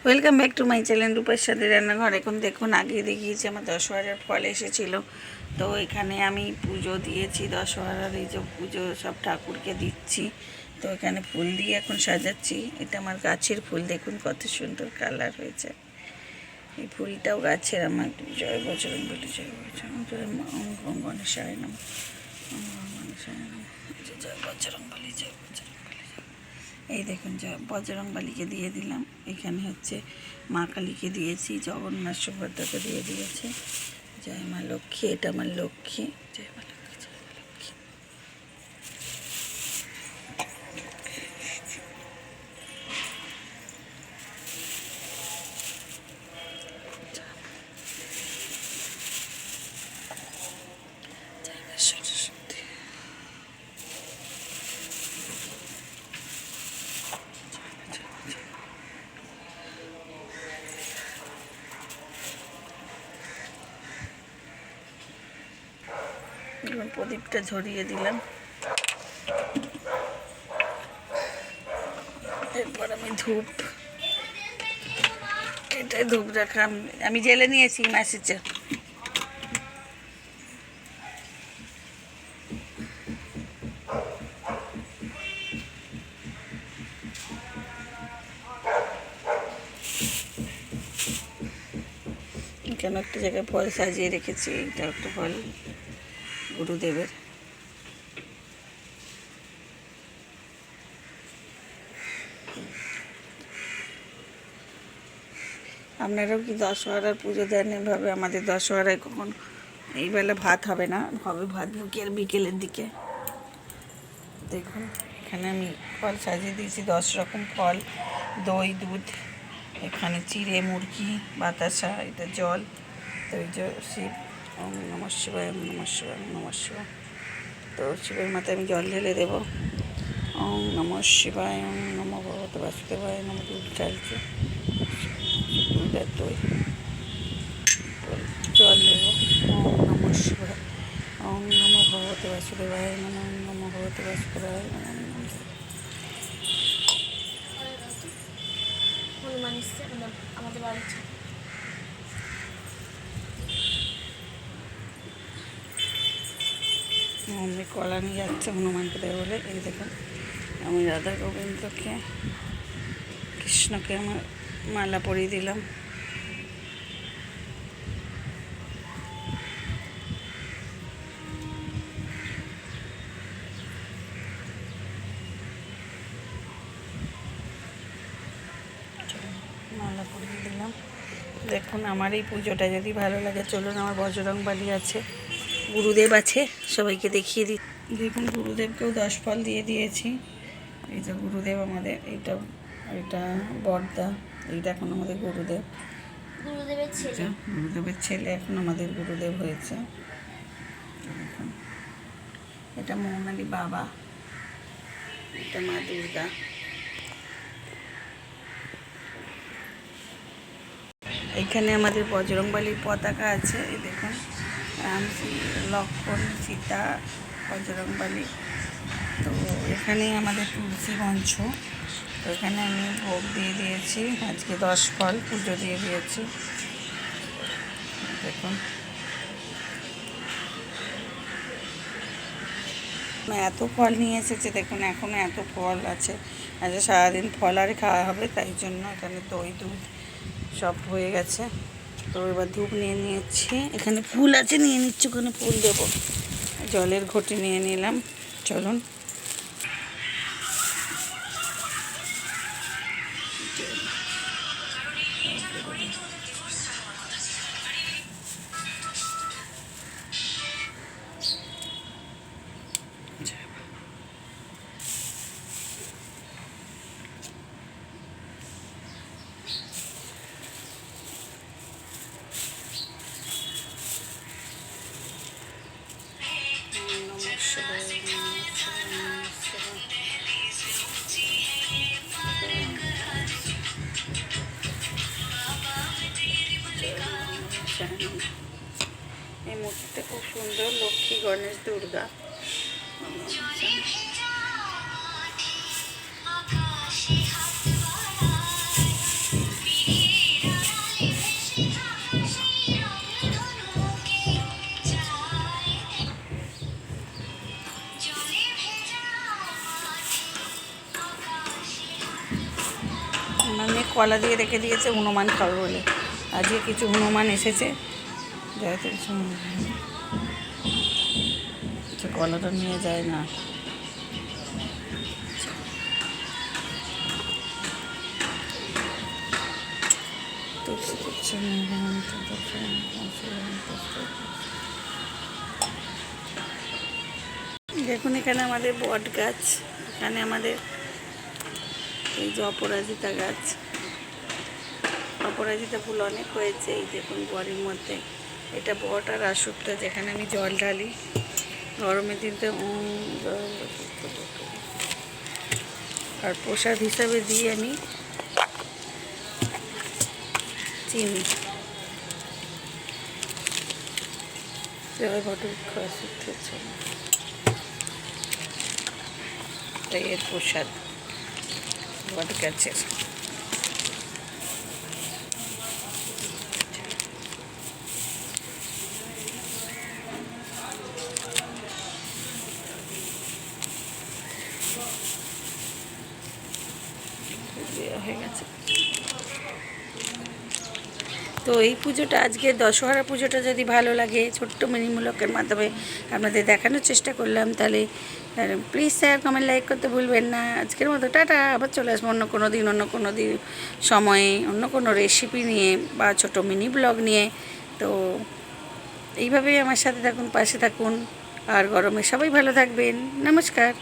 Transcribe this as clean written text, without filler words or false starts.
Welcome back to my channel রূপার সাথে রান্নাঘর। এখন দেখুন, আগে দেখিয়েছি আমার দশহরার ফল এসেছিল, তো এখানে আমি পুজো দিয়েছি। দশহরার এই যে পুজো সব ঠাকুরকে দিচ্ছি, তো এখানে ফুল দিয়ে এখন সাজাচ্ছি। এটা আমার গাছের ফুল, দেখুন কত সুন্দর কালার হয়েছে। এই ফুলটাও গাছের আমার। জয় বজরং বলি, জয় বজরং, জয় গণেশায় নম, গণেশায় নম, জয় বজরং বলি, জয় বজরং বলি। এই দেখুন, বজরংবলীকে দিয়ে দিলাম। এখানে হচ্ছে মা কালীকে দিয়েছি, জগন্নাথ সুভদ্রাকে দিয়ে দিয়েছে। জয় মা লক্ষ্মী, এটা আমার লক্ষ্মী। জয় মা লক্ষ্মী, জয় মা লক্ষ্মী। জয় মা সরস্বতী। প্রদীপটা ধরিয়ে দিলাম। এরপর আমি ধূপ, এটাই ধূপ রাখা আমি জেলে নিয়েছি মেসেজে। কেন একটা জায়গায় ফল সাজিয়ে রেখেছি, এটা একটা ফল গুরুদেবের। আপনারাও কি দশহরার পুজো দেন এভাবে? আমাদের দশহরায় কখন এই বেলা ভাত হবে না, হবে ভাত বিকেলের দিকে। দেখুন, এখানে আমি ফল সাজিয়ে দিয়েছি, 10 রকম ফল, দই, দুধ, এখানে চিড়ে, মুরগি, বাতাসা, এটা জল। তো এই যে শিব, ওম নমঃ শিবায়, ওম নমঃ শিবায়, ওম নমঃ শিবায়। তো শিবের মাথায় আমি জল ঢেলে দেবো। ওম নমঃ শিবায়, ওম নমঃ ভগবতে বাসুদেবায় নমঃ। দুধ ঢালছি, দুধ আর দই, জল দেবো। ওম নমঃ শিবায়, ওম নমঃ ভগবতে বাসুদেবায় নমঃ, ওম নমঃ ভগবতে বাসুদেবায় নমঃ। আমাদের বাড়িতে মম্মি কলা নিয়ে যাচ্ছে হনুমানকে দেবে বলে। এই দেখুন, আমি রাধা গোবিন্দকে, কৃষ্ণকে আমার মালা পরিয়ে দিলাম। মালা পরিয়ে দিলাম। দেখুন, আমার এই পুজোটা যদি ভালো লাগে, চলুন, আমার বজরংবলী আছে, গুরুদেব আছে, সবাইকে দেখিয়ে দিই। দেখুন, গুরুদেবকেও 10 ফল দিয়ে দিয়েছি। এই যে গুরুদেব আমাদের, এটা এটা বড়দা, এইটা এখন আমাদের গুরুদেব, গুরুদেবের ছেলে এখন আমাদের গুরুদেব হয়েছে। দেখুন, এটা মোহনালি বাবা, এটা মা দুর্গা। এখানে আমাদের বজরংবলীর পতাকা আছে। এই দেখুন, রাম, লক্ষ্মণ, সীতা, বজরংবলী। তো এখানে আমাদের তুলসী মঞ্চ। তো এখানে আমি ভোগ দিয়ে দিয়েছি, আজকে 10 ফল পুজো দিয়ে দিয়েছি। দেখুন, এত ফল নিয়ে এসেছে, দেখুন এখনও এত ফল আছে। আজকে সারাদিন ফল আর খাওয়া হবে, তাই জন্য এখানে দই, দুধ সব হয়ে গেছে। তো এবার ধূপ নিয়ে নিয়েছি, এখানে ফুল আছে, নিয়ে নিচ্ছি, ওখানে ফুল দেবো। জলের ঘটি নিয়ে নিলাম। চলুন, এই মূর্তিটা খুব সুন্দর, লক্ষ্মী, গণেশ, দুর্গা। আমার মেয়ে কলা দিয়ে রেখে দিয়েছে হনুমান খাবে বলে। আজকে কিছু হনুমান এসেছে, যাতে কলাটা নিয়ে যায় না। দেখুন এখানে আমাদের বট গাছ, এখানে আমাদের এই যে অপরাজিতা গাছ, অপরাজিতা ফুল অনেক হয়েছে। এই দেখুন বড়ির মধ্যে এটা বট আর আসুরটা, যেখানে আমি জল ঢালি গরমের দিনতে। আর প্রসাদ হিসাবে দিই আমি চিনি। জয় বটবৃক্ষ আসুরছে, তাই এর প্রসাদ বট গাছের। হয়ে গেছে। তো এই পুজোটা, আজকে দশহরা পুজোটা যদি ভালো লাগে, ছোট্ট মিনিমূলকের মাধ্যমে আপনাদের দেখানোর চেষ্টা করলাম, তাহলে প্লিজ শেয়ার কমেন্ট লাইক করতে ভুলবেন না। আজকের মতো টাটা, আবার চলে আসবো অন্য কোনো দিন সময়ে অন্য কোনো রেসিপি নিয়ে বা ছোটো মিনি ব্লগ নিয়ে। তো এইভাবেই আমার সাথে থাকুন, পাশে থাকুন, আর গরমে সবাই ভালো থাকবেন। নমস্কার।